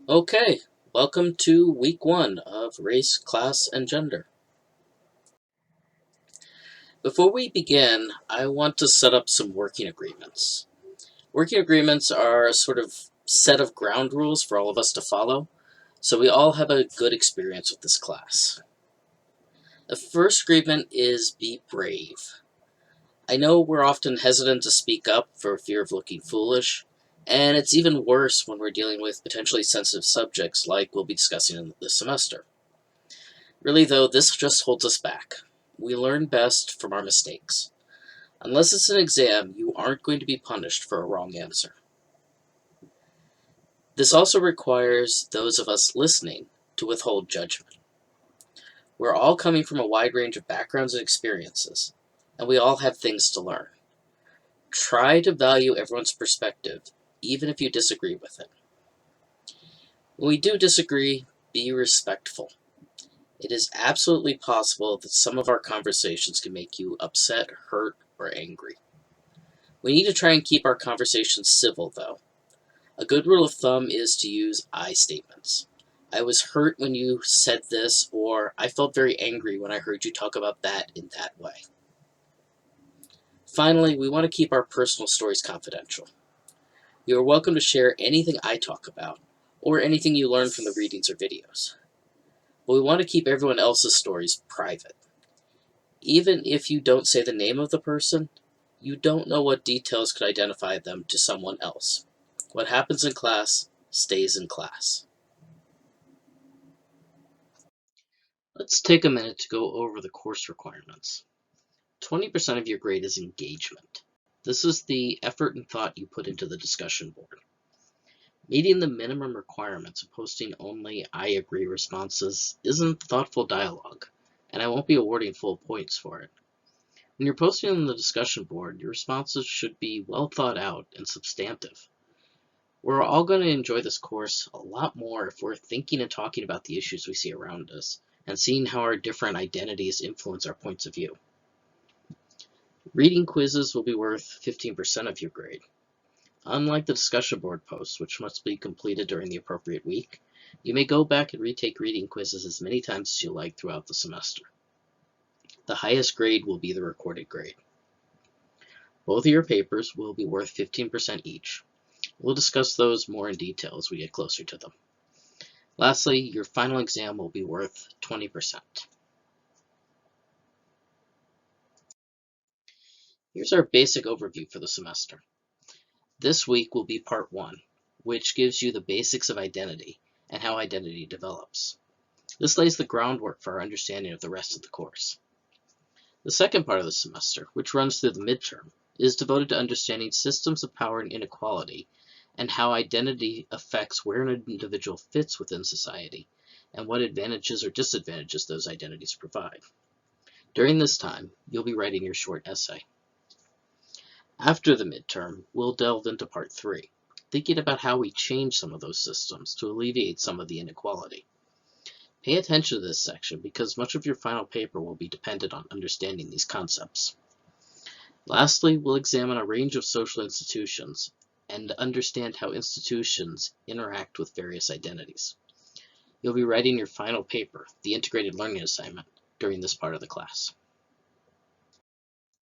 Okay, welcome to week one of Race, Class, and Gender. Before we begin, I want to set up some working agreements. Working agreements are a sort of set of ground rules for all of us to follow, so we all have a good experience with this class. The first agreement is be brave. I know we're often hesitant to speak up for fear of looking foolish, and it's even worse when we're dealing with potentially sensitive subjects like we'll be discussing in this semester. Really, though, this just holds us back. We learn best from our mistakes. Unless it's an exam, you aren't going to be punished for a wrong answer. This also requires those of us listening to withhold judgment. We're all coming from a wide range of backgrounds and experiences, and we all have things to learn. Try to value everyone's perspective, even if you disagree with it. When we do disagree, be respectful. It is absolutely possible that some of our conversations can make you upset, hurt, or angry. We need to try and keep our conversations civil, though. A good rule of thumb is to use I statements. I was hurt when you said this, or I felt very angry when I heard you talk about that in that way. Finally, we want to keep our personal stories confidential. You are welcome to share anything I talk about, or anything you learn from the readings or videos. But we want to keep everyone else's stories private. Even if you don't say the name of the person, you don't know what details could identify them to someone else. What happens in class stays in class. Let's take a minute to go over the course requirements. 20% of your grade is engagement. This is the effort and thought you put into the discussion board. Meeting the minimum requirements of posting only I agree responses isn't thoughtful dialogue, and I won't be awarding full points for it. When you're posting on the discussion board, your responses should be well thought out and substantive. We're all going to enjoy this course a lot more if we're thinking and talking about the issues we see around us and seeing how our different identities influence our points of view. Reading quizzes will be worth 15% of your grade. Unlike the discussion board posts, which must be completed during the appropriate week, you may go back and retake reading quizzes as many times as you like throughout the semester. The highest grade will be the recorded grade. Both of your papers will be worth 15% each. We'll discuss those more in detail as we get closer to them. Lastly, your final exam will be worth 20%. Here's our basic overview for the semester. This week will be part 1, which gives you the basics of identity and how identity develops. This lays the groundwork for our understanding of the rest of the course. The second part of the semester, which runs through the midterm, is devoted to understanding systems of power and inequality and how identity affects where an individual fits within society and what advantages or disadvantages those identities provide. During this time, you'll be writing your short essay. After the midterm, we'll delve into part 3, thinking about how we change some of those systems to alleviate some of the inequality. Pay attention to this section because much of your final paper will be dependent on understanding these concepts. Lastly, we'll examine a range of social institutions and understand how institutions interact with various identities. You'll be writing your final paper, the integrated learning assignment, during this part of the class.